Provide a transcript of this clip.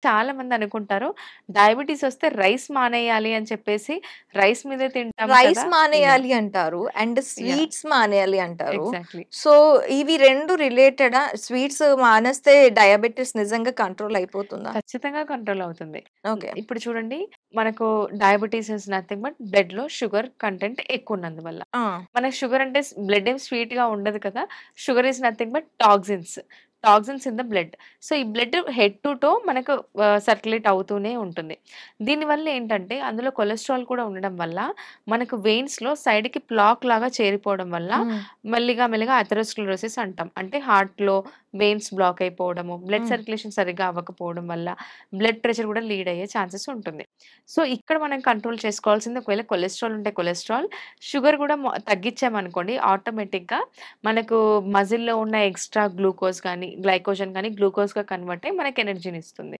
చాలా మంది అనుకుంటారు డయాబెటిస్ వస్తే రైస్ మానేయాలి అని చెప్పేసి రైస్ మీదే తింటాం రైస్ కదా! యాహ్! మానేయాలి అంటారు. And yeah! స్వీట్స్ మానేయాలి అంటారు. ఎగ్జాక్ట్‌లీ. సో, ఇవి 2 రిలేటెడా? స్వీట్స్ మానేస్తే డయాబెటిస్ నిజంగా కంట్రోల్ అయిపోతుందా? ఖచ్చితంగా కంట్రోల్ అవుతుంది. ఓకే. ఇప్పుడు చూడండి మనకు డయాబెటిస్ ఈస్ నథింగ్ బట్ బ్లడ్‌లో షుగర్ కంటెంట్ ఎక్కువున్నందువల్ల. ఆ! మనకు షుగర్ అంటే బ్లడ్ ఏం స్వీట్‌గా ఉండదు కదా! Sugar is nothing but toxins. Toxins in the blood. So, ఈ బ్లడ్ హెడ్ టు టో మనకు సర్క్యులేట్ అవుతూనే ఉంటుంది. దీనివల్ల ఏంటంటే అందులో కొలెస్ట్రాల్ కూడా ఉండడం వల్ల మనకు వెయిన్స్‌లో సైడ్‌కి ప్లాక్ లాగా చేరిపోవడం వల్ల హ్మ్. మెల్లిగా మెల్లిగా అథెరోస్క్లెరోసిస్ అంటాం. అంటే హార్ట్‌లో వెయిన్స్ బ్లాక్ అయిపోవడము, బ్లడ్ హ్మ్. సర్క్యులేషన్ సరిగ్గా అవ్వకపోవడం వల్ల బ్లడ్ ప్రెషర్ కూడా లీడ్ అయ్యే ఛాన్సెస్ ఉంటుంది. సో, ఇక్కడ మనం కంట్రోల్ చేసుకోవాల్సింది ఒకవేళ కొలెస్ట్రాల్ ఉంటే కొలెస్ట్రాల్, షుగర్ కూడా తగ్గించామనుకోండి ఆటోమేటిక్‌గా మనకు మజిల్‌లో ఉన్న ఎక్స్‌ట్రా గ్లూకోజ్ గాని, గ్లైకోజన్ గాని గ్లూకోజ్‌గా కన్వర్ట్ అయ్యి మనకి ఎనర్జీనిస్తుంది.